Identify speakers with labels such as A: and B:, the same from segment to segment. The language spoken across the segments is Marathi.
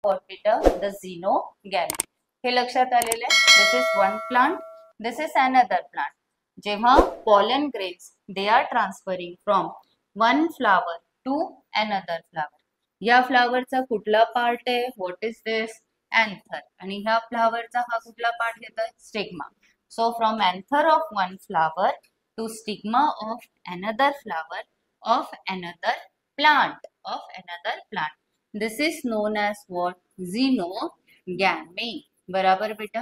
A: what beta? The xenogamy. हे लक्षात आलेलं आहे. This is one plant, this is another plant. जेव्हा pollen grains they are transferring from one flower to another flower. या फ्लावरचा कुठला पार्ट आहे? What is this? Anther. आणि ह्या फ्लावरचा हा कुठला पार्ट घेतोय? Stigma. So from anther of one flower to stigma of another flower of another plant. This is known as what? Xenogamy. बराबर बेटा.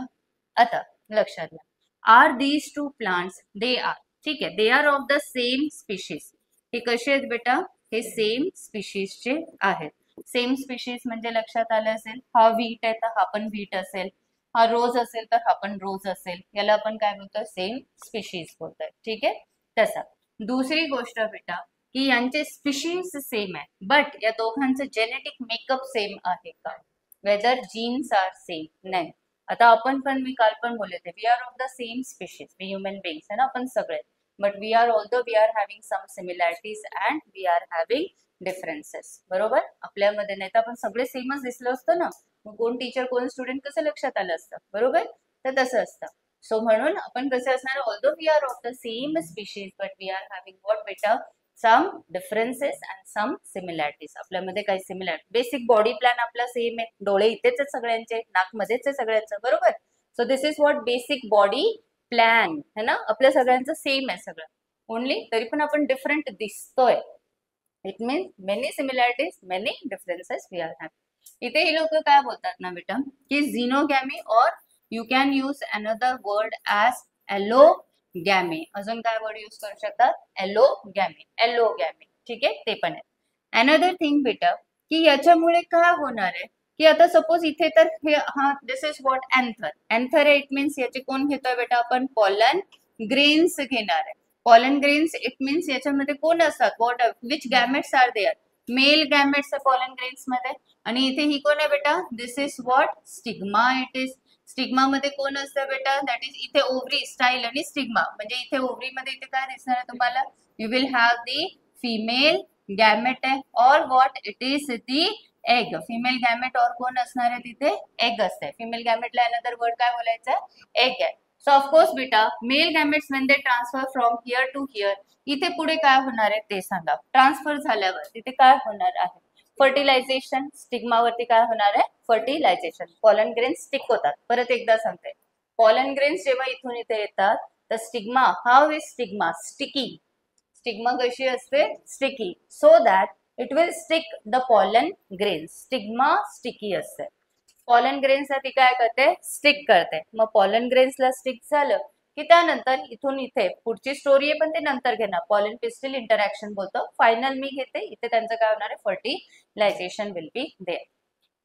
A: आता लक्षात घ्या. Are these two plants? They are. ठीक आहे. They are of the same species. हे कसे आहेत बेटा? हे सेम स्पीशीज चे आहेत. सेम स्पीशीज म्हणजे लक्षात आलं असेल, हा व्हीट आहे तर हा पण व्हीट असेल, हा रोज असेल तर हा पण रोज असेल. याला आपण काय बोलतोय? सेम स्पीशीज बोलतोय. ठीक आहे. तसा दुसरी गोष्ट बेटा की यांचे स्पीशीज सेम आहे, बट या दोघांचं जेनेटिक मेकअप सेम आहे का? Whether genes are same? नाही. आता आपण पण मी काल पण बोलले होते, we are of the same species, we human beings आहे ना आपण सगळे, but we are although we are having some similarities and we are having differences. बरोबर. आपल्यामध्ये नाही तर आपण सगळे सेमच दिसलो असतो ना, मग कोण टीचर कोण स्टुडंट कसं लक्षात आलं असतं? बरोबर. तर तसं असतं. सो म्हणून आपण कसं असणार? Although we are of the same species but we are having what बेटा? Some differences and some similarities. आपल्यामध्ये काही सिमिलॅरिटी, बेसिक बॉडी प्लॅन आपला सेम आहे, डोळे इथेच आहेत सगळ्यांचे, नाक मध्येच आहे सगळ्यांचं. बरोबर. So this is what? Basic body plan है ना, आपल्या सगळ्यांचं सेम आहे सगळं, ओनली तरी पण आपण डिफरंट दिसतोय. It means many similarities many differences we are having. इथे हे लोक काय बोलतात ना बेटा की झिनोगॅमी, और you can use another word as allogamy. अजून काय वर्ड यूज करू शकतात? एलोगॅमी. ठीक आहे. ते पण आहे. अनदर थिंग बेटा की याच्यामुळे काय होणार आहे की आता सपोज इथे तर हे हा दिस इज व्हॉट? अँथर आहे. इट मीन्स याचे कोण घेतोय बेटा आपण? पॉलन ग्रेन्स घेणार आहे. पॉलन ग्रेन्स इट मीन्स याच्यामध्ये कोण असतात? What which gametes are there? Male gametes आहे पॉलन ग्रेन्स मध्ये. आणि इथे ही कोण आहे बेटा? This is what? Stigma. It is. Stigma मध्ये कोण असतं बेटा? दॅट इज इथे ओव्हरी, स्टाईल आणि स्टिग्मा. म्हणजे इथे ओव्हरी मध्ये इथे काय दिसणार आहे तुम्हाला? You will have the female gamete आहे, और what? It is the egg. Female gamete और कोण असणार आहे तिथे? एग असते. फिमेल गॅमेटला अनदर वर्ड काय बोलायचं? एग आहे. सो ऑफकोर्स बेटा male gametes when they transfer from here to here, इथे पुढे काय होणार आहे ते सांगा. ट्रान्सफर झाल्यावर तिथे काय होणार आहे? फर्टिलायझेशन. स्टिग्मावरती काय होणार आहे? फर्टिलायझेशन. पॉलन ग्रेन्स स्टिक होतात. परत एकदा सांगते, पॉलन ग्रेन्स जेव्हा इथून इथे येतात तर stigma, how is stigma? Sticky. Stigma कशी असते? Sticky. So that it will stick the pollen grains. Stigma sticky असते. पॉलन ग्रेन्स ती काय करते? स्टिक करते. मग पॉलन ग्रेन्सला स्टिक झालं की त्यानंतर इथून इथे पुढची स्टोरी आहे, पण ते नंतर घेणार. पॉलन पिस्टिल इंटरॅक्शन बोलतो. फायनल मी घेते. इथे त्यांचं काय होणार आहे? Fertilization will be there.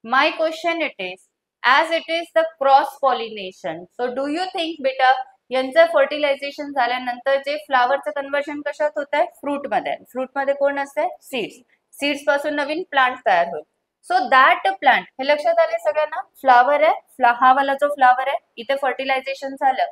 A: My question it is, as it is the cross pollination, so do you think बेटा यांचं फर्टिलायझेशन झाल्यानंतर जे फ्लावरचं कन्व्हर्जन कशात होत आहे? फ्रूटमध्ये. फ्रूटमध्ये कोण असते? सीड्स. सीड्स पासून नवीन प्लांट तयार होईल. सो दॅट प्लांट, हे लक्षात आले सगळ्यांना? फ्लावर आहे, हा वाला जो फ्लावर आहे इथे फर्टिलायझेशन झालं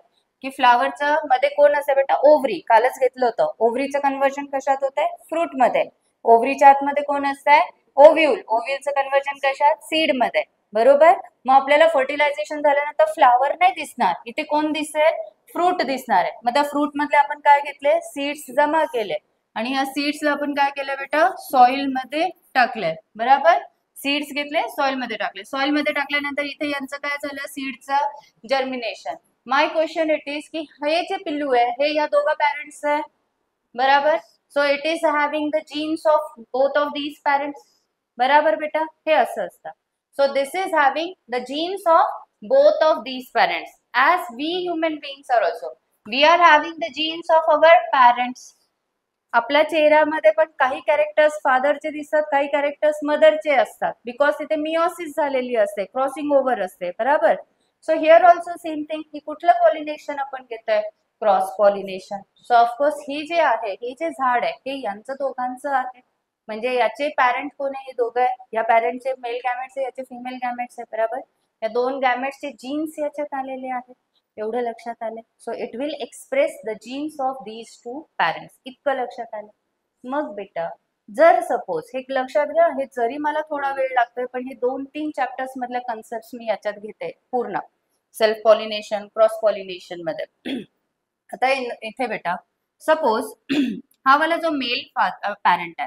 A: की फ्लावरच्या मध्ये कोण असते बेटा? ओव्हरी. कालच घेतलं होतं. ओव्हरीचं कन्व्हर्जन कशात होत आहे? फ्रूटमध्ये. ओव्हरीच्या आतमध्ये कोण असतंय? ओव्ह्यूल. ओव्ह्यूलचं कन्व्हर्जन कशात? सीडमध्ये. बरोबर. मग आपल्याला फर्टिलायझेशन झाल्यानंतर फ्लावर नाही दिसणार, इथे कोण दिसेल? फ्रूट दिसणार आहे. मग त्या फ्रूट मधले आपण काय घेतले? सीड्स जमा केले, आणि या सीड्सला आपण काय केलं बेटा? सॉइल मध्ये टाकले. बरोबर. सीड्स घेतले, सॉइल मध्ये टाकले. सॉइल मध्ये टाकल्यानंतर इथे यांचं काय झालं? सीडचं germination. My question it is की हे जे पिल्लू आहे हे या दोघा पॅरेंट्स आहे. बराबर. So it is having the genes of both of these parents. बराबर बेटा. हे असं असतं. So this is having the genes of both of these parents. As we human beings are also, we are having the genes of our parents. आपल्या चेहऱ्यामध्ये पण काही कॅरेक्टर्स फादरचे दिसतात, काही कॅरेक्टर्स मदरचे असतात, बिकॉज तिथे मिओसिस झालेली असते, क्रॉसिंग ओव्हर असते. बरोबर. So here also same thing की कुठलं पॉलिनेशन आपण घेतोय? Cross pollination. सो ऑफकोर्स ही जे आहे, हे जे झाड आहे हे यांचं दोघांचं आहे. म्हणजे याचे पॅरेंट कोण आहे? हे दोघं आहे. या पॅरेंटचे मेल गॅमेट्स आहे, याचे फिमेल गॅमेट्स आहे. बरोबर. या दोन गॅमेट्सचे जीन्स याच्यात आलेले आहेत. एवढं लक्षात आलं. So it will express the genes of these two parents. इतकं लक्षात आलं. मग बेटा जर सपोज हे लक्षात घ्या, हे जरी मला थोडा वेळ लागतोय पण हे 2-3 चॅप्टर्स मधल्या कन्सेप्ट मी याच्यात घेते पूर्ण, सेल्फ पॉलिनेशन, क्रॉस पॉलिनेशन मध्ये. आता इथे बेटा सपोज हा वाला जो मेल पॅरेंट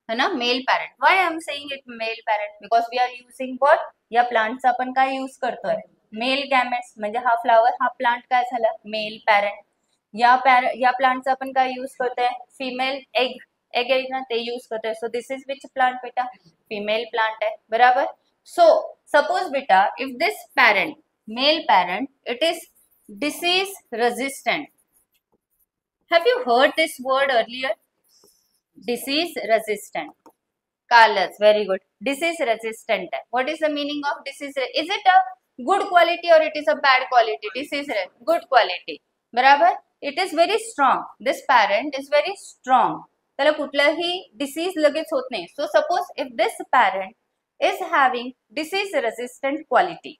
A: है ना, male parent. Why I am saying it male parent? Because we are using what, या प्लांटचा आपण काय यूज करतोय, मेल गॅमेट्स. म्हणजे हा फ्लावर, हा प्लांट काय झाला, मेल पॅरेंट. या प्लांटचा आपण काय यूज करतोय, फिमेल एग आहे ना, ते यूज करतोय. So this is which plant बेटा, फिमेल प्लांट आहे, बराबर. सो सपोज बेटा if this parent, male parent, it is disease resistant. Have you heard this word earlier? Disease resistant. Carlos, very good. Disease resistant. What is the meaning of disease? Is it a good quality or it is a bad quality? Disease good quality. बराबर. It is very strong. This parent is very strong. त्याला कुठलाही disease लगेच होत नाही. So suppose if this parent is having disease resistant quality,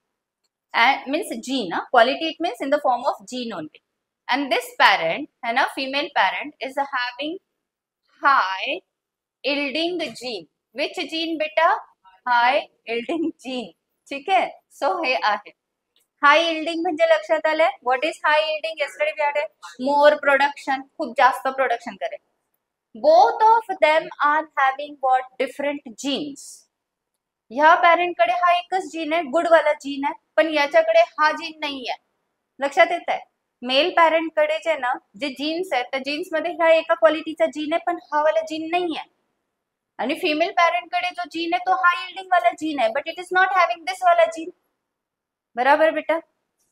A: and means gene, quality it means in the form of gene only. And this parent, है ना, female parent is having high yielding gene. Which gene बेटा, हाय यील्डिंग जीन. ठीक आहे. सो हे आहे हाय यील्डिंग. म्हणजे लक्षात आलंय what is high yielding? Yesterday we had more production, खूप जास्त प्रोडक्शन करेल. Both of them are having what, different genes. ह्या पॅरेंट कडे हा एकच जीन आहे, गुड वाला जीन आहे, पण याच्याकडे हा जीन नाही आहे. लक्षात येत आहे? मेल पॅरेंट कडे जे ना, जे जीन्स आहेत त्या जीन्स मध्ये ह्या एका क्वालिटीचा जीन आहे, पण हा वाला जीन नाही आहे. आणि फिमेल पॅरेंट कडे जो जीन आहे तो हाय यील्डिंग वाला जीन आहे, but it is not having this वाला जीन. बराबर बेटा.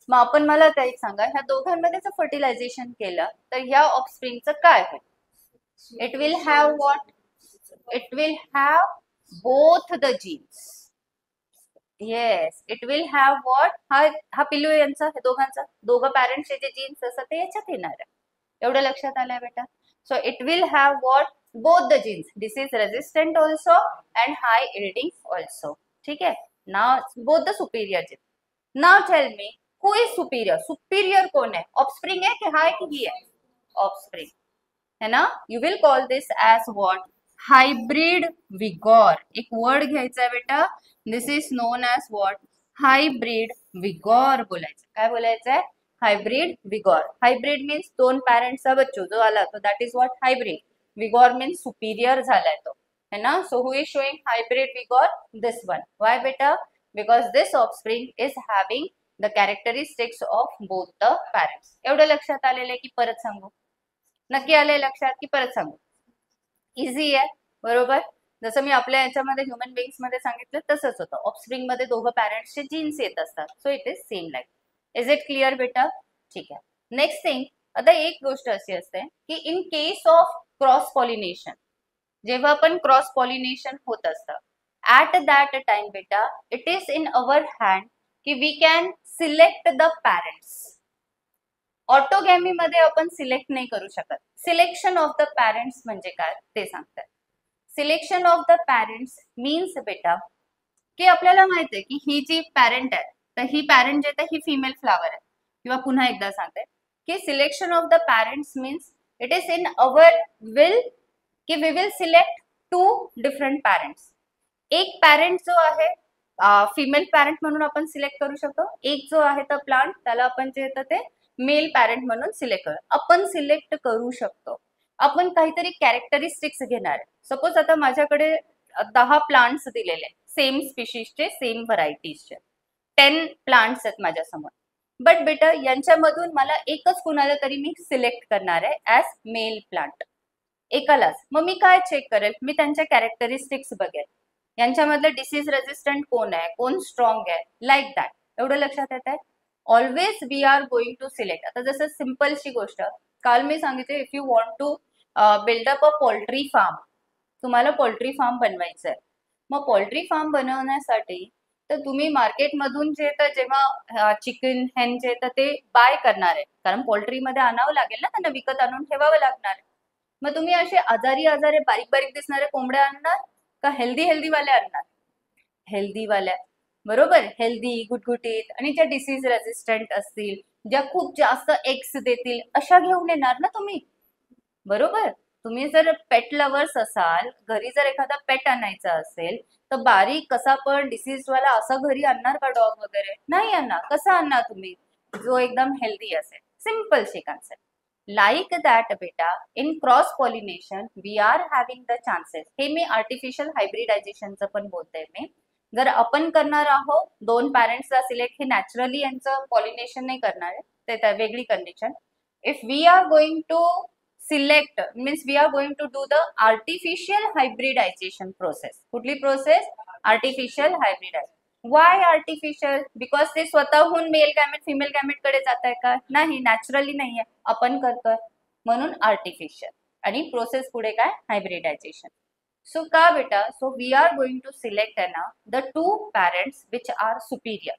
A: मग आपण मला त्या एक सांगा, ह्या दोघांमध्ये जर फर्टिलायझेशन केलं तर ह्या ऑफस्प्रिंगचं काय होईल? It will have what, it will have both the genes. Yes, it will have what, हा पिल्लू यांचा, हे दोघांचा, दोघं पॅरेंट्सचे जे जीन्स असतात ते याच्यात येणार आहे. एवढं लक्षात आलंय बेटा. So it will have what, both the genes, disease resistant also and high yielding also. ठीक है. Now both the superior genes. Now tell me who is superior? Superior कौन है? Offspring है कि हाई की ही है? Offspring है ना. You will call this as what? Hybrid vigor. एक word घ्यायचा है बेटा. This is known as what? Hybrid vigor बोलायचं. काय बोलायचं है? Hybrid vigor. Hybrid means दोन parents चा बच्चू जो आला तो that is what? Hybrid. Vigor means superior झालाय तो, है ना. So who is showing hybrid vigor? This one. Why beta? Because this offspring is having the characteristics of both the parents. एवढं लक्षात आलेलं आहे की परत सांगू? नक्की आलंय लक्षात की परत सांगू? इझी आहे, बरोबर. जसं मी आपल्या याच्यामध्ये ह्युमन बिंग्स मध्ये सांगितलं तसंच होतं. ऑफस्प्रिंग मध्ये दोघं पॅरेंट्सचे जीन्स येत असतात. So it is same like. Is it clear बेटा? ठीक आहे. नेक्स्ट थिंग, आता एक गोष्ट अशी असते की in case of cross pollination, जेव्हा पण क्रॉस पॉलिनेशन होत असतं, ऍट दॅट टाइम बेटा it is in our hand की we can select the parents. Autogamy मध्ये आपण सिलेक्ट नाही करू शकत. सिलेक्शन ऑफ द पॅरेंट्स म्हणजे काय ते सांगतात. Selection of the parents means बेटा की आपल्याला माहिती आहे की ही जी पॅरेंट आहे तर ही पॅरेंट जे आहे ही फिमेल फ्लावर आहे. किंवा पुन्हा एकदा सांगते की selection of the parents means it is in our will की we will select two different parents. एक पॅरेंट जो आहे फिमेल पॅरेंट म्हणून आपण सिलेक्ट करू शकतो. एक जो आहे तर प्लांट त्याला आपण जे येतं ते मेल पॅरेंट म्हणून सिलेक्ट करू. आपण सिलेक्ट करू शकतो. आपण काहीतरी कॅरेक्टरिस्टिक्स घेणार. सपोज आता माझ्याकडे 10 प्लांट्स दिलेले सेम स्पीशीजचे, सेम व्हरायटीजचे 10 प्लांट्स आहेत माझ्यासमोर. बट बेटा यांच्यामधून मला एकच कुणाला तरी मी सिलेक्ट करणार आहे ॲज मेल प्लांट, एकालाच. मग मी काय चेक करेल? मी त्यांच्या कॅरेक्टरिस्टिक्स बघेल. यांच्यामधलं डिसीज रेजिस्टंट कोण आहे, कोण स्ट्रॉंग आहे, लाईक दॅट. एवढं लक्षात येत आहे. Always we are going to select. आता जसं सिम्पलशी गोष्ट काल मी सांगितले, if you want to build up a poultry farm, तुम्हाला पोल्ट्री फार्म बनवायचं आहे. मग पोल्ट्री फार्म बनवण्यासाठी तर तुम्ही मार्केटमधून जे तर जेव्हा चिकन हेन जे तर ते बाय करणार आहे, कारण पोल्ट्रीमध्ये आणावं लागेल ना, त्यांना विकत आणून ठेवावं लागणार आहे. मग तुम्ही असे आजारी बारीक बारीक दिसणारे कोंबड्या आणणार का हेल्दी वाल्या आणणार? हेल्दी वाल्या, बरोबर. हेल्दी, गुटगुटीत आणि ज्या डिसीज रेजिस्टंट असतील, ज्या खूप जास्त एग्स देतील अशा घेऊन येणार ना तुम्ही, बरोबर. तुम्ही जर पेट लवर्स असाल, घरी जर एखादा पेट आणायचा असेल, तर बारीक कसा पण डिसीज वाला असा घरी आणणार का डॉग वगैरे? नाही आणणार. कसा आणणार तुम्ही? जो एकदम हेल्दी असेल. सिंपल शी कन्सेप्ट. लाईक दॅट बेटा, in cross pollination we are having the chances. हे मी आर्टिफिशियल हायब्रिडायझेशनचं पण बोलते मी. जर आपण करणार आहोत, दोन पॅरेंट्सला सिलेक्ट, हे नॅचरली यांचं पॉलिनेशन नाही करणार आहे, ते वेगळी condition. If we are going to select means we are going to do the artificial hybridization process. कुठली process? Artificial hybridization. Why artificial? Because ते स्वतःहून मेल गॅमेट फिमेल गॅमेट कडे जात आहे का? नाही, नॅचरली नाहीये, आपण करतोय, म्हणून आर्टिफिशियल. आणि प्रोसेस पुढे काय? हायब्रिडायझेशन. सो का बेटा? So we are going to select ना the two parents which are superior.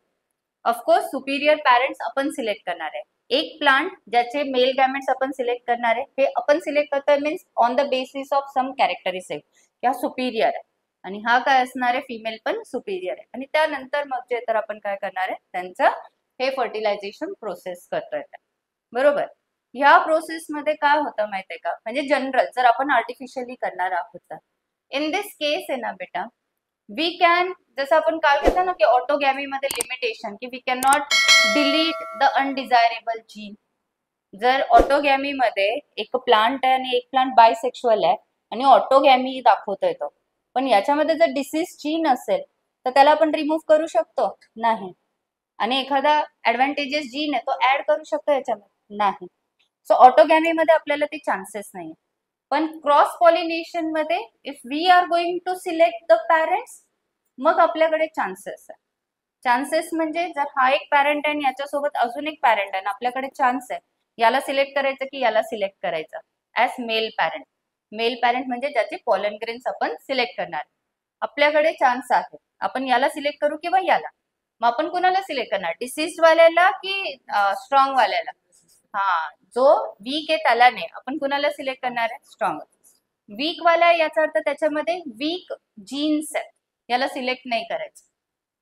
A: Of course superior parents आपण सिलेक्ट करणार आहे. एक प्लांट ज्याचे मेल गॅमेट्स आपण सिलेक्ट करणार आहे, हे आपण सिलेक्ट करतोय means on the basis of some characteristic, हा सुपिरियर आहे आणि हा काय असणार आहे? फिमेल पण सुपिरियर आहे. आणि त्यानंतर मग जे तर आपण काय करणार आहे, त्यांचं हे फर्टिलायझेशन प्रोसेस करतोय. बरोबर. ह्या प्रोसेसमध्ये काय होतं माहितीये का? म्हणजे जनरल जर आपण आर्टिफिशियली करणार आहोत, इन दिस केस आहे ना बेटा, वी कॅन, जसं आपण काय घेतो ना की ऑटोगॅमी मध्ये लिमिटेशन, की we can not delete the undesirable gene. जर ऑटोगॅमी मध्ये एक प्लांट आहे आणि एक प्लांट बायसेक्शुअल आहे आणि ऑटोगॅमी दाखवतोय तो, पण याच्यामध्ये जर डिसीज जीन असेल तर त्याला आपण रिमूव्ह करू शकतो? नाही. आणि एखादा ऍडव्हान्टेजेस जीन आहे तो ऍड करू शकतो याच्यामध्ये? नाही. सो ऑटोगॅमी मध्ये आपल्याला ते चान्सेस नाही. पण क्रॉस पॉलिनेशन मध्ये if we are going to select the parents, मग आपल्याकडे चान्सेस आहे. चान्सेस म्हणजे जर हा एक पॅरेंट आहे आणि याच्यासोबत अजून एक पॅरेंट आहे, आपल्याकडे चान्स आहे याला सिलेक्ट करायचं की याला सिलेक्ट करायचं as male parent. Male parent म्हणजे ज्याचे पॉलन ग्रेन्स आपण सिलेक्ट करणार. आपल्याकडे चान्स आहे, आपण याला सिलेक्ट करू किंवा याला. मग आपण कुणाला सिलेक्ट करणार? डिसीज वाल्याला की स्ट्रॉंग वाल्याला? हा, जो वीक आहे त्याला नाही, आपण कुणाला सिलेक्ट करणार आहे? स्ट्रॉंग. वीक वाला याचा अर्थ त्याच्यामध्ये वीक जीन्स आहेत, याला सिलेक्ट नाही करायचं.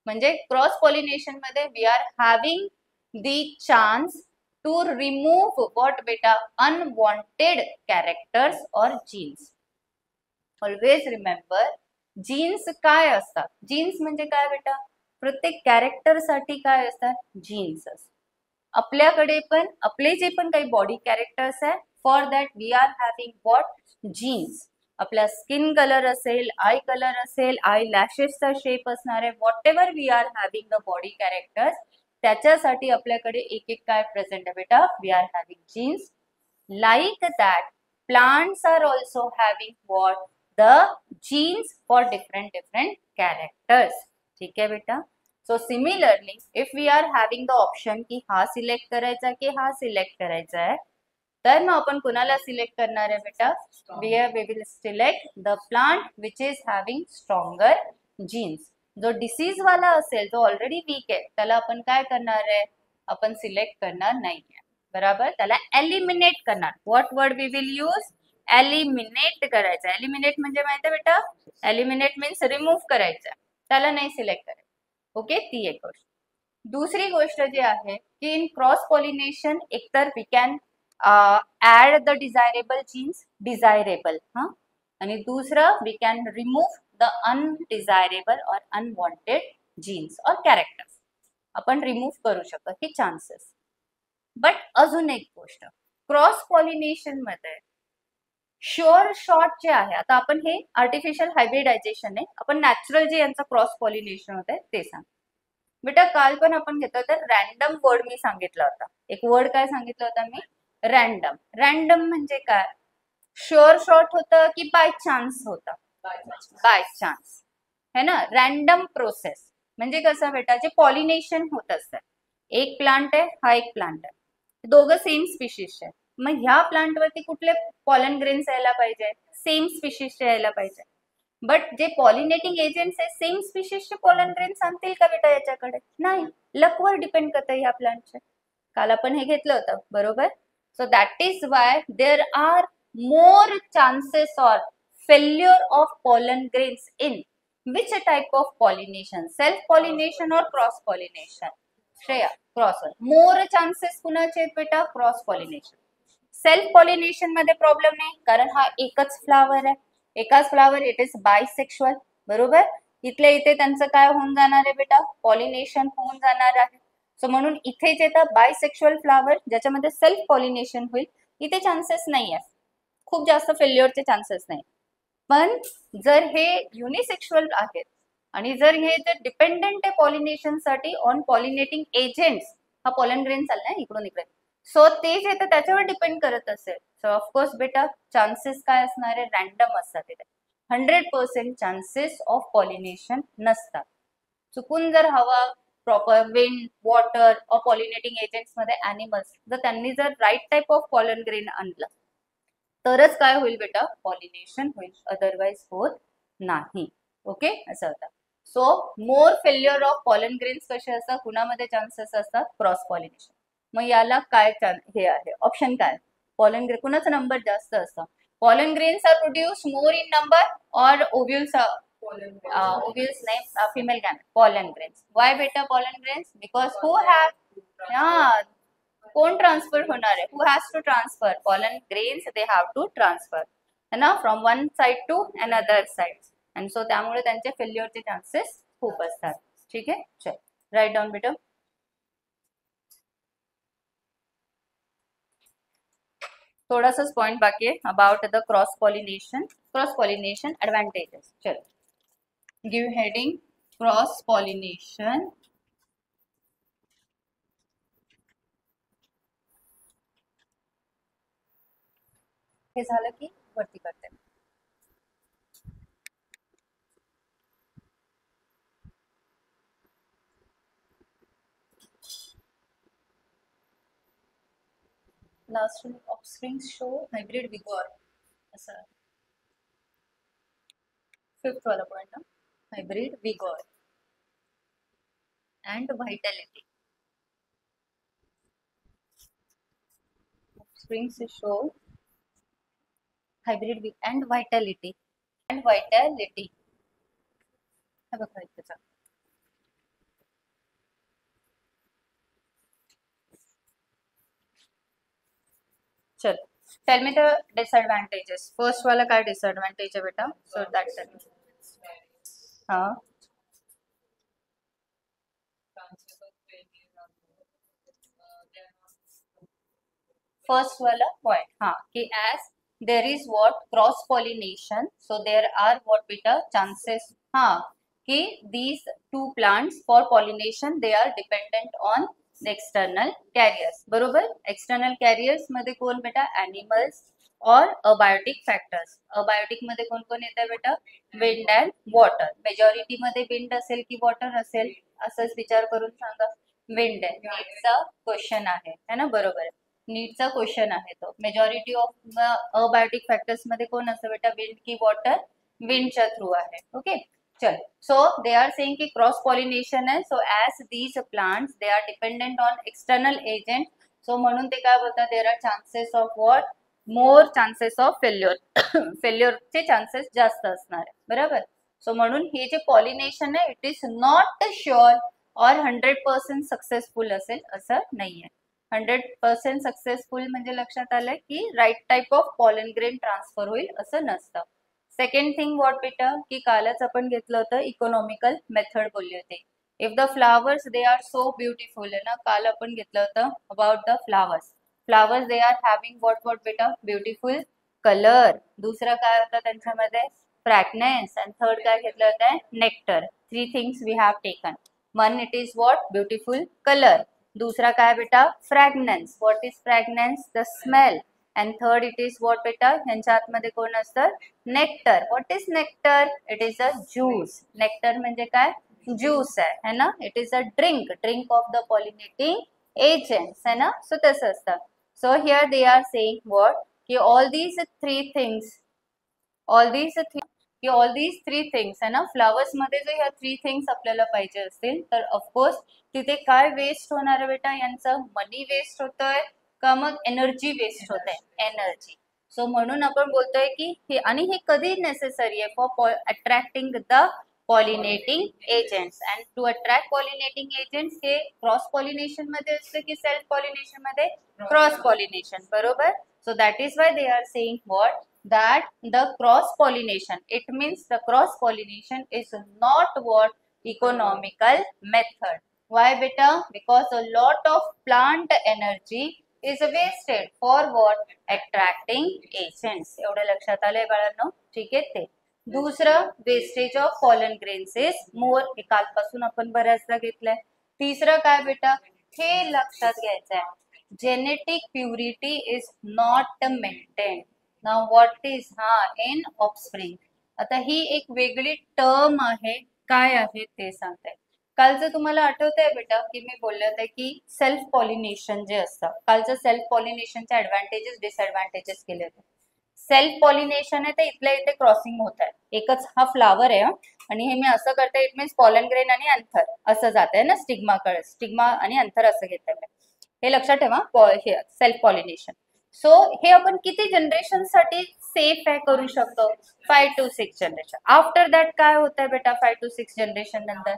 A: म्हणजे क्रॉस पॉलिनेशन मध्ये we are having the chance to remove what बेटा? अनवॉन्टेड कॅरेक्टर्स और जीन्स. ऑलवेज रिमेंबर, जीन्स काय असतात? जीन्स म्हणजे काय बेटा? प्रत्येक कॅरेक्टर साठी काय असतात? जीन्स असतात. आपल्याकडे पण आपले जे पण काही बॉडी कॅरेक्टर्स आहे, for that we are having what? Genes. आपला स्किन कलर असेल, आय कलर असेल, आय लॅशेसचा शेप असणार आहे, whatever we are having the body characters, त्याच्यासाठी आपल्याकडे एक एक काय प्रेझेंट आहे बेटा? We are having genes. Like that plants are also having what? The genes for different characters. ठीक आहे बेटा. So similarly if we are having the option की हा सिलेक्ट करायचा की हा सिलेक्ट करायचा आहे, तर मग आपण कुणाला सिलेक्ट करणार आहे बेटा? We will select the plant which is having stronger genes. जो डिसीज वाला असेल, जो ऑलरेडी वीक आहे, त्याला आपण काय करणार आहे? आपण सिलेक्ट करणार नाहीये. बरोबर. त्याला एलिमिनेट करणार. What word we will use? Eliminate करायचं. एलिमिनेट म्हणजे माहिती आहे बेटा? एलिमिनेट मीन्स रिमूव्ह करायचं, त्याला नाही सिलेक्ट करायचं. ओके, ती एक गोष्ट. दुसरी गोष्ट जी आहे की इन क्रॉस पॉलिनेशन एकतर we can add the desirable genes, desirable, हा, आणि दुसरं we can remove the undesirable और अनवॉन्टेड जीन्स और कॅरेक्टर्स. आपण रिमूव्ह करू शकतो, हे चान्सेस. बट अजून एक गोष्ट, क्रॉस पॉलिनेशन मध्ये शुअर शॉट जे आहे, आता आपण हे आर्टिफिशियल हायब्रिडायझेशन आहे, आपण नॅचरल जे यांचं क्रॉस पॉलिनेशन होत आहे ते सांग. बेटा काल पण आपण घेतलं तर रॅन्डम वर्ड मी सांगितला होता. एक वर्ड काय सांगितलं होता मी? रॅन्डम. रॅन्डम म्हणजे काय? शुअर शॉट होतं की बाय चान्स होतं? बाय चान्स है ना. रॅन्डम प्रोसेस म्हणजे कसं बेटा? जे पॉलिनेशन होत असतं, एक प्लांट आहे, हा एक प्लांट आहे, दोघं सेम स्पीशीज आहे, मग ह्या प्लांट वरती कुठले पॉलन ग्रेन्स यायला पाहिजे? सेम स्पीशीजचे यायला पाहिजे. बट जे पॉलिनेटिंग एजंट्स आहे, सेम स्पीशीजचे पॉलन ग्रेन्स आणतील का बेटा याच्याकडे? नाही. लकवर डिपेंड करतं ह्या प्लांटचे. काल आपण हे घेतलं होतं, बरोबर. So that is why there are more chances or failure of pollen grains in which type of pollination? Self pollination और cross pollination? Shreya, cross. More chances कुणाचे आहेत बेटा? Cross pollination. सेल्फ पॉलिनेशन मध्ये प्रॉब्लेम नाही, कारण हा एकच फ्लावर आहे, एकाच फ्लावर, इट इज बायसेक्शुअल, बरोबर. इथल्या इथे त्यांचं काय होऊन जाणार आहे बेटा, पॉलिनेशन होऊन जाणार आहे. सो म्हणून इथेच येतं बायसेक्शुअल फ्लावर ज्याच्यामध्ये सेल्फ पॉलिनेशन होईल, इथे चान्सेस नाही आहे, खूप जास्त फेल्युअरचे चान्सेस नाही. पण जर हे युनिसेक्शुअल आहेत आणि जर हे जर डिपेंडेंट आहे पॉलिनेशन साठी ऑन पॉलिनेटिंग एजंट्स, हा पॉलन ग्रेन चाललाय इकडून इकडे, सो ते जे तर त्याच्यावर डिपेंड करत असेल, सो ऑफकोर्स बेटा चान्सेस काय असणार आहे, रॅन्डम असतात तिथे, 100% चान्सेस ऑफ पॉलिनेशन नसतात. चुकून जर हवा, प्रॉपर विंड, वॉटर और पॉलिनेटिंग एजंट्स मध्ये ॲनिमल्स जर त्यांनी जर right type of pollen grain आणलं तरच काय होईल बेटा, पॉलिनेशन होईल, अदरवाइज होत नाही. ओके, असं होतं. So more failure of pollen grains कसे असतात, कुणामध्ये चान्सेस असतात, क्रॉस पॉलिनेशन. मग याला काय हे आहे ऑप्शन, काय पॉलन ग्रेन कुणाचा नंबर जास्त असतं, pollen grains are produce more in number और ओव्यूल्स, ओव्यूल्स नाही, female gamete, pollen grains. Why बेटा pollen grains, because who have, कोण ट्रान्सफर होणार आहे, who has to transfer, pollen grains they have to transfer, है ना, from one side to another side, आणि सो त्यामुळे त्यांचे फेल्युअरचे चान्सेस खूप असतात. ठीक आहे, चल राईट डाऊन बेटा. थोडासाच पॉइंट बाकी आहे about the cross pollination advantages. चलो, गिव हेडिंग क्रॉस पॉलिनेशन. हे झालं की वरती करते. लास्ट ऑफस्प्रिंग्स शो हायब्रिड विगॉर, असं. फिफ्थ वाला पॉइंट ना, hybrid विगॉर and vitality. Springs show hybrid and vitality and vitality. हा बघा इथेचा. चल, tell me the disadvantages. First वाला काय disadvantage है बेटा? So that's it. हाँ. फर्स्ट वाला पॉइंट, हाँ, कि as there is what cross pollination, so there are what beta chances, हाँ, कि these two plants for pollination they are dependent on the external carriers, बरोबर. external carriers मध्ये कोण बेटा, animals और अबायोटिक फॅक्टर्स. अबायोटिक मध्ये कोण कोण येतं बेटा, विंड अँड वॉटर. मेजॉरिटी मध्ये विंड असेल की वॉटर असेल, असंच विचार करून सांगा. विंड आहे, नीटचा क्वेश्चन आहे ना, बरोबर आहे, नीटचा क्वेश्चन आहे तो. मेजॉरिटी ऑफ अबायोटिक फॅक्टर्स मध्ये कोण असतं बेटा, विंड की वॉटर, विंडच्या थ्रू आहे. ओके, चल. सो दे आर सेइंग की क्रॉस पॉलिनेशन आहे, so as these plants they are dependent on external agent, so म्हणून ते काय बोलतात, there are chances of what, more chances of failure, फेल्युअरचे चान्सेस जास्त असणार आहे, बरोबर. सो म्हणून हे जे पॉलिनेशन आहे इट इज नॉट शुअर और 100% सक्सेसफुल असेल असं नाहीये. 100% सक्सेसफुल म्हणजे लक्षात आलं की right type of pollen grain transfer होईल असं नसतं. सेकंड थिंग व्हॉट बेटा, की कालच आपण घेतलं होतं इकॉनॉमिकल मेथड बोलली होती. If the flowers they are so beautiful आहे ना, काल आपण घेतलं होतं about the flowers. Flowers they are having what बेटा, ब्युटिफुल कलर. दुसरं काय होतं त्यांच्यामध्ये, फ्रॅग्नेन्स. अँड थर्ड काय घेतलं होतं, nectar. 3 things we have taken. One it is what, beautiful colour. दूसरा काय बेटा, fragrance. What is fragrance, the smell. And third it is what बेटा, ह्यांच्या आतमध्ये कोण असतं, nectar. What is nectar, it is a juice. Nectar म्हणजे काय, ज्यूस आहे ना, it is a drink of the pollinating agents है ना. सो तसं असतं. So here they are saying what, की ऑल दीज थ्री थिंग्स है ना, फ्लावर्स मध्ये जर ह्या 3 थिंग्स आपल्याला पाहिजे असतील तर ऑफकोर्स तिथे काय वेस्ट होणार आहे बेटा, यांचं मनी वेस्ट होतोय का मग एनर्जी वेस्ट होत आहे, एनर्जी. सो म्हणून आपण बोलतोय की हे, आणि हे कधी नेसेसरी आहे for attracting the pollinating agents. And to attract pollinating agents हे क्रॉस पॉलिनेशन मध्ये असतं की सेल्फ पॉलिनेशन मध्ये, क्रॉस पॉलिनेशन, बरोबर. So that is why they are saying what? That the cross pollination, it means the cross pollination is not what? Economical method. Why beta? Because a lot of plant energy is wasted for what? Attracting agents. एवढे लक्षात आले बाळांनो? ठीक आहे ते. दुसरं, wastage of pollen grains is more. हे कालपासून आपण बऱ्याचदा घेतलंय. तिसरं काय बेटा? हे लक्षात घ्यायचं आहे. Genetic purity is not maintain. Now what is in offspring. आता ही एक वेगळी टर्म आहे. काय आहे ते सांगते. कालचं तुम्हाला आठवतंय बेटा की मी बोलले होते की सेल्फ पॉलिनेशन जे असतं, कालचं सेल्फ पॉलिनेशनचे ऍडव्हान्टेजेस डिसएडव्हान्टेजेस केले होते. सेल्फ पॉलिनेशन आहे तर इथल्या इथे क्रॉसिंग होत आहे. एकच हा फ्लावर आहे आणि हे मी असं करते, इट मीन्स पॉलन ग्रेन आणि अंथर असं जात आहे ना, स्टिग्माकडे. स्टिग्मा आणि अंथर असं घेत आहे. हे लक्षात ठेवा, हे सेल्फ पॉलिनेशन. सो हे आपण किती जनरेशन साठी सेफ आहे करू शकतो? 5 to 6 जनरेशन. आफ्टर दॅट काय होत आहे बेटा? 5 to 6 जनरेशन नंतर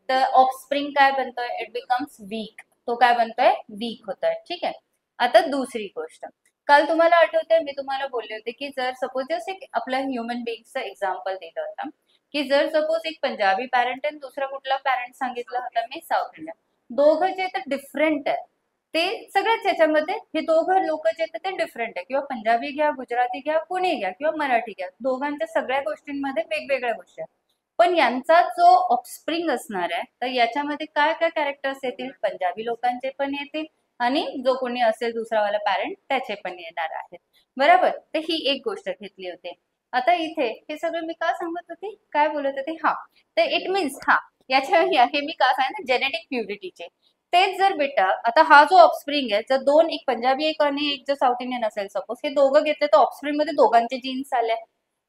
A: तर ऑफस्प्रिंग काय बनतोय? It becomes weak. तो काय बनतोय? वीक होतोय. ठीक आहे. आता दुसरी गोष्ट, काल तुम्हाला आठवतंय मी तुम्हाला बोलले होते की जर सपोज जसं आपल्या ह्युमन बिंगचं एक्झाम्पल दिलं होतं की जर सपोज एक पंजाबी पॅरेंट आणि दुसरा कुठला पॅरेंट सांगितलं होता मी साऊथ इंडियन, दोघं जे तर डिफरंट आहे ते सगळ्याच याच्यामध्ये. हे दोघं लोक जे ते डिफरंट आहे, किंवा पंजाबी घ्या, गुजराती घ्या, कोणी घ्या किंवा मराठी घ्या, दोघांच्या सगळ्या गोष्टींमध्ये वेगवेगळ्या गोष्टी आहेत. पण यांचा जो ऑफस्प्रिंग असणार आहे तर याच्यामध्ये काय काय कॅरेक्टर्स येतील? पंजाबी लोकांचे पण येतील आणि जो कोणी असेल दुसरावाला पॅरेंट त्याचे पण येणार आहेत. बरोबर. तर ही एक गोष्ट घेतली होती. आता इथे हे सगळं मी का सांगत होते, काय बोलत होते? तर इट मीन्स याच्या हे मी का सांगितलं? जेनेटिक प्युरिटीचे. तेच जर बेटा आता हा जो ऑफस्प्रिंग आहे, जर दोन, एक पंजाबी एक आणि एक जर साऊथ इंडियन असेल सपोज, हे दोघं घेतले तर ऑफस्प्रिंग मध्ये दोघांचे जीन्स आले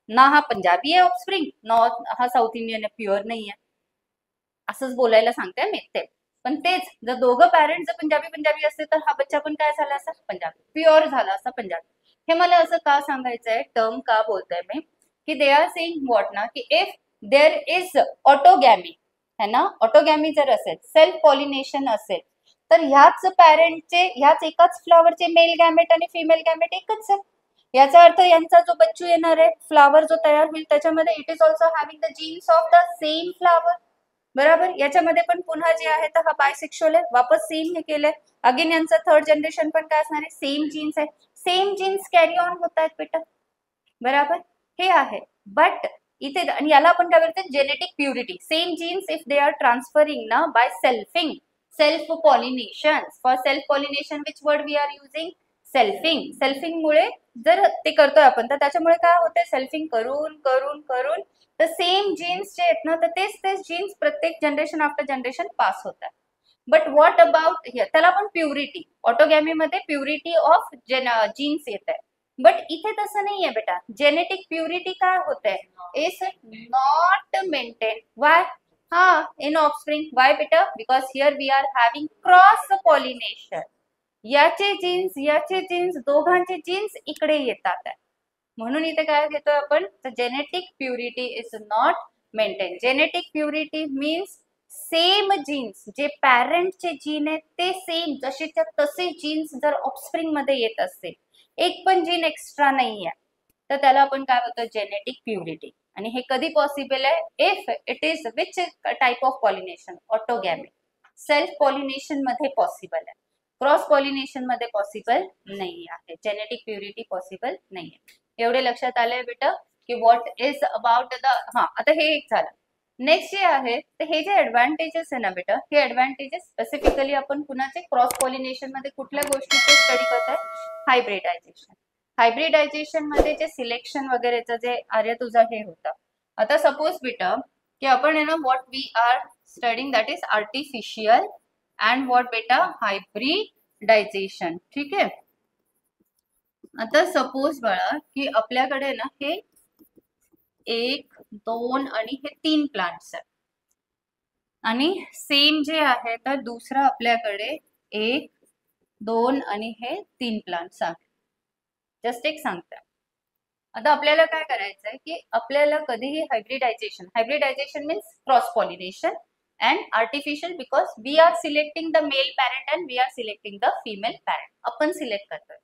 A: ना. हा पंजाबी आहे ऑफस्प्रिंग, ना हा साऊथ इंडियन आहे, प्युअर नाही आहे, असंच बोलायला सांगते मी ते. पण तेच जर दोघं पॅरेंट जर पंजाबी असते तर हा बच्चा पण काय झाला असता? पंजाबी, प्युअर झाला असता पंजाबी. हे मला असं का सांगायचंय, टर्म का बोलतोय मी, की दे आर सेइंग व्हॉट ना, की इफ देर इज ऑटोगॅमी है ना, ऑटोगॅमी जर असेल, सेल्फ पॉलिनेशन असेल, तर ह्याच पॅरेंटचे, ह्याच एकाच फ्लॉवरचे मेल गॅमेट आणि फिमेल गॅमेट एकच आहे. याचा अर्थ यांचा जो बच्चू येणार आहे, फ्लावर जो तयार होईल त्याच्यामध्ये it is also having the genes of the same flower. बरोबर. याच्यामध्ये पण पुन्हा जे आहे तर हा बायसेक्शुअल आहे, वापस सेम हे केलंय. अगेन यांचं थर्ड जनरेशन पण काय असणार आहे? सेम जीन्स आहे, सेम जीन्स कॅरी ऑन होत आहेत बेटा. बरोबर. हे आहे. बट इथे आणि याला आपण काय बोलतो? Genetic purity. Same genes if they are transferring ना by selfing, self pollination. For self pollination which word we are using? Selfing. Selfing मुळे जर ते करतोय आपण तर त्याच्यामुळे काय होतंय? सेल्फिंग करून करून करून तर सेम जीन्स जे आहेत ना तर तेच जीन्स प्रत्येक जनरेशन आफ्टर जनरेशन पास होतात. But what about here? त्याला आपण प्युरिटी, ऑटोगॅमी मध्ये प्युरिटी ऑफ जीन्स येत आहे. बट इथे तसं नाहीये बेटा. जेनेटिक प्युरिटी काय होते? Is not maintain. Why? In offspring. Why बेटा? Because here we are having cross pollination. याचे जीन्स दोघांचे जीन्स इकडे येतात आहे. म्हणून इथे काय घेतोय आपण? तर genetic purity is not maintain. Genetic purity means same genes, जे पॅरेंटचे जीन आहेत ते सेम जसेच्या तसे जीन्स जर ऑफस्प्रिंग मध्ये येत असतील, एक पण जीन एक्स्ट्रा नाही आहे, तर त्याला आपण काय बोलतो? Genetic purity. आणि हे कधी पॉसिबल आहे? If it is which type of pollination? Autogamy. Self pollination मध्ये पॉसिबल आहे, क्रॉस पॉलिनेशन मध्ये पॉसिबल नाही आहे. जेनेटिक प्युरिटी पॉसिबल नाही आहे. एवढे लक्षात आलंय बेटा की व्हॉट इज अबाउट द. आता हे एक झालं. नेक्स्ट जे आहे तर हे जे ऍडव्हान्टेजेस आहे ना बेटा, हे ऍडव्हान्टेजेस स्पेसिफिकली आपण कुणाचे? क्रॉस पॉलिनेशन मध्ये कुठल्या गोष्टीचे स्टडी करताय? हायब्रिडायझेशन. हायब्रिडायझेशन मध्ये जे सिलेक्शन वगैरेचं जे आर्य तुझं हे होतं. आता सपोज बेटा की आपण आहे ना what we are studying that is artificial and what बेटा? हायब्रिडायझेशन. ठीक आहे. आता सपोज बाळा की आपल्याकडे ना हे 1, 2 आणि हे 3 प्लांट्स आहेत आणि सेम जे आहे तर दुसरा आपल्याकडे 1, 2 आणि हे 3 प्लांट्स आहेत. जस्ट एक सांगते. आता आपल्याला काय करायचंय की आपल्याला कधीही hybridisation means cross pollination and artificial because we are selecting the male parent and we are selecting the female parent. आपण सिलेक्ट करतोय.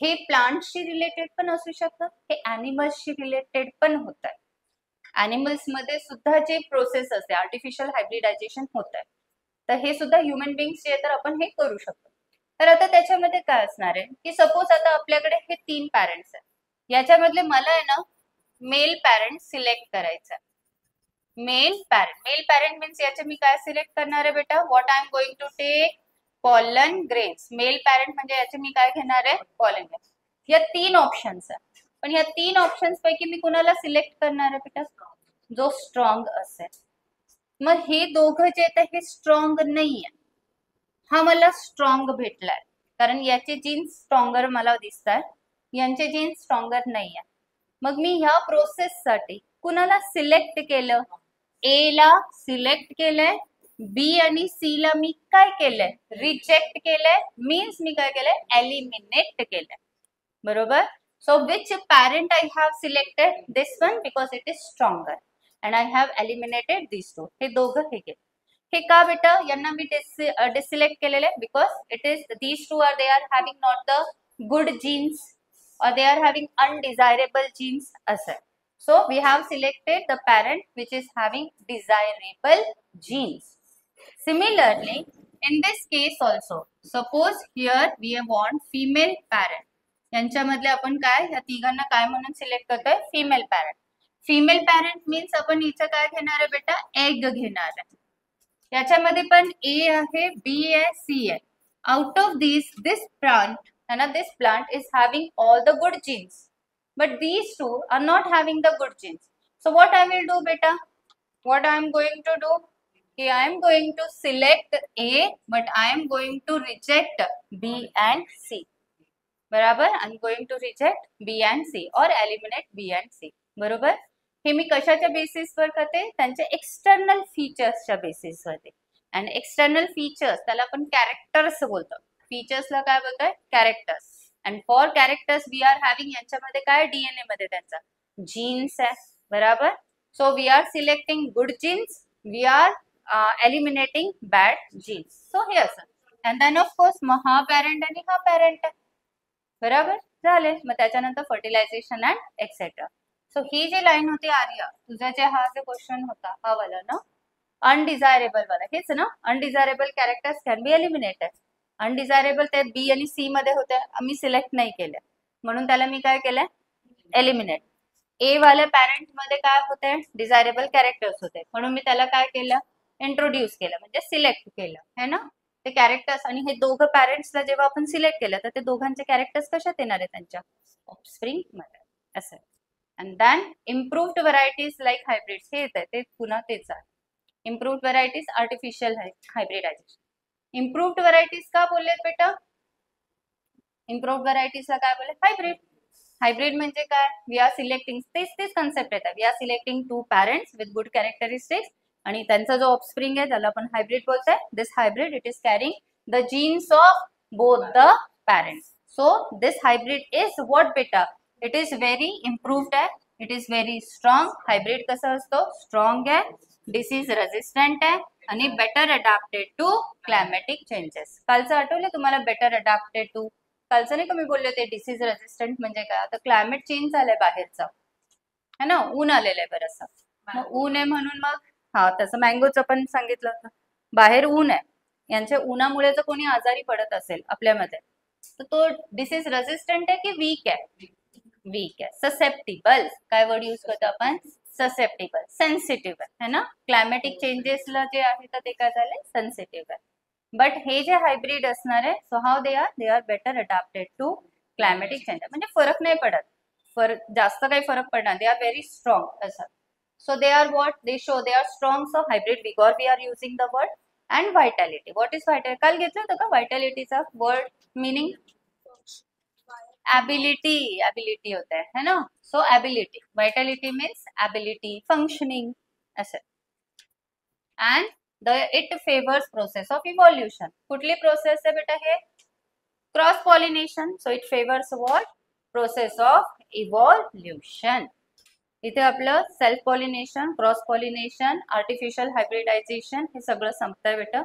A: हे प्लांट्सशी रिलेटेड पण असू शकतं, हे ॲनिमल्सशी रिलेटेड पण होत आहे. ॲनिमल्स मध्ये सुद्धा जे प्रोसेस असते आर्टिफिशियल हायब्रिडायझेशन होत आहे, तर हे सुद्धा ह्युमन बिंग्स जे तर आपण हे करू शकतो. तर आता त्याच्यामध्ये काय असणार आहे की सपोज आता आपल्याकडे हे 3 पॅरेंट्स आहेत, याच्यामधले मला आहे ना मेल पॅरेंट सिलेक्ट करायचा. मेल पॅरेंट मीन्स याचे मी काय सिलेक्ट करणार आहे बेटा, what I am going to take, pollen grains. Male parent म्हणजे याचे मी काय घेणार आहे, पॉलन ग्रेन्स. या 3 ऑप्शन्स आहे, पण या 3 ऑप्शन्स पैकी मी कुणाला सिलेक्ट करणार आहे बेटा, जो स्ट्रॉंग असेल. मग हे दोघं जे आहेत हे स्ट्रॉंग नाहीये, हा मला स्ट्रॉंग भेटलाय कारण याचे जीन्स स्ट्रॉंगर मला दिसत आहेत, यांचे जीन्स स्ट्रॉंगर नाहीये. मग मी ह्या प्रोसेस साठी कुणाला सिलेक्ट केलं, ए ला सिलेक्ट केलंय, बी आणि सी ला मी काय केलंय, रिजेक्ट केलंय. मीन्स मी काय केलंय, एलिमिनेट केलंय. बरोबर. So which parent I have selected, this one, because it is stronger, and I have eliminated this two. हे दोघं हे केलं. हे का बेटा, यांना मी डिसिलेक्ट केलेले, because it is these two are, they are having not the good genes or they are having undesirable genes asset. So we have selected the parent which is having desirable genes. Similarly, in this case also, suppose here we want female parent. यांच्यामधले आपण काय, या तिघांना काय म्हणून सिलेक्ट करतोय, female parent. Female parent means आपण इथं काय घेणार आहे बेटा, एग घेणार आहे. याच्यामध्ये पण ए आहे, बी आहे, सी आहे. Out of this plant, and this plant is having all the good genes, but these two are not having the good genes. So what I will do beta, what I am going to do, I am going to select A, but I am going to reject B and C. बराबर, I am going to reject B and C or eliminate B and C. बरोबर. हे मी कशाच्या बेसिस वर करते, त्यांच्या एक्सटर्नल फीचर्सच्या बेसिस वरती. आणि एक्सटर्नल फीचर्स त्याला आपण कॅरेक्टर्स बोलतो. फीचर्सला काय बोलतोय, characters. And for characters we are having, यांच्यामध्ये काय डीएनए मध्ये त्यांचा जीन्स आहे. बराबर. So we are selecting good genes, we are eliminating bad genes. So हे असं. अँड देन ऑफ कोर्स मग हा पॅरेंट आणि हा पॅरेंट आहे. बराबर झाले. मग त्याच्यानंतर फर्टिलायझेशन अँड एक्सेट्रा. सो ही जी लाईन होती आर्या, तुझा जे हा जो क्वेश्चन होता हा वाला ना, अनडिझायरेबल वाला, हेच ना, अनडिझायरेबल कॅरेक्टर्स कॅन बी एलिमिनेटेड. अनडिझायरेबल ते बी आणि सी मध्ये होते, आम्ही सिलेक्ट नाही केले म्हणून त्याला मी काय केलंय, एलिमिनेट. ए वाल्या पॅरेंट मध्ये काय होते, डिझायरेबल कॅरेक्टर्स होते म्हणून मी त्याला काय केलं, इंट्रोड्यूस केलं, म्हणजे सिलेक्ट केलं है ना ते कॅरेक्टर्स. आणि हे दोघं पॅरेंट्सला जेव्हा आपण सिलेक्ट केलं तर ते दोघांचे कॅरेक्टर्स कशात येणार आहे, त्यांच्या ऑफस्प्रिंग मध्ये असं. And then improved varieties like hybrids, हे येत आहे ते पुन्हा तेच आहे. Improved varieties artificial hybridization. Improved varieties का बोललेत बेटा, इम्प्रूव्ड व्हरायटीजला काय बोलले, हायब्रिड. हायब्रिड म्हणजे काय, वी आर सिलेक्टिंग, तेच कन्सेप्ट येतात. We are selecting 2 parents with good characteristics आणि त्यांचा जो ऑफस्प्रिंग आहे त्याला आपण हायब्रिड बोलतोय. This hybrid it is carrying the genes of both the parents. So this hybrid is what बेटा, इट इज व्हेरी इम्प्रूव्ड आहे, it is very strong. Hybrid कसं असतो, स्ट्रॉंग आहे, डिसीज रेजिस्टंट आहे आणि better adapted to climatic changes. कालचं आठवलं तुम्हाला, बेटर अडॅप्टेड टू, कालचं नाही का मी बोलले ते डिसीज रेजिस्टंट म्हणजे काय, आता क्लायमेट चेंज झालंय बाहेरचं है ना, ऊन आलेलं आहे बरंचसं, मग ऊन आहे म्हणून मग हा तसं मँगोचं पण सांगितलं होतं, बाहेर ऊन आहे, यांच्या उन्हामुळे जर कोणी आजारी पडत असेल आपल्यामध्ये तर तो डिसीज रेजिस्टंट आहे की वीक आहे, वीक आहे. ससेप्टिबल, काय वर्ड यूज करतो आपण, ससेप्टिबल, सेन्सिटिव्ह है ना, क्लायमॅटिक चेंजेसला जे आहे तर ते काय झाले, सेन्सिटिव्ह आहे. बट हे जे हायब्रिड असणार आहे, so how they are better adapted to climatic change, म्हणजे फरक नाही पडत, जास्त काही फरक पडणार, दे आर व्हेरी स्ट्रॉंग असं. So they are what, they show they are strong. So hybrid vigour we are using the word. And vitality, what is vitality, काल घेतलं होतं का व्हायटॅलिटीचा वर्ड मिनिंग, ability, ability होता है ना. So ability, vitality means ability, functioning असं. and it favors process of evolution. कुठली प्रोसेस आहे बेटा, हे cross pollination. So it favours what, process of evolution. इथे आपलं self pollination, cross pollination, artificial hybridisation हे सगळं संपतंय बेटा.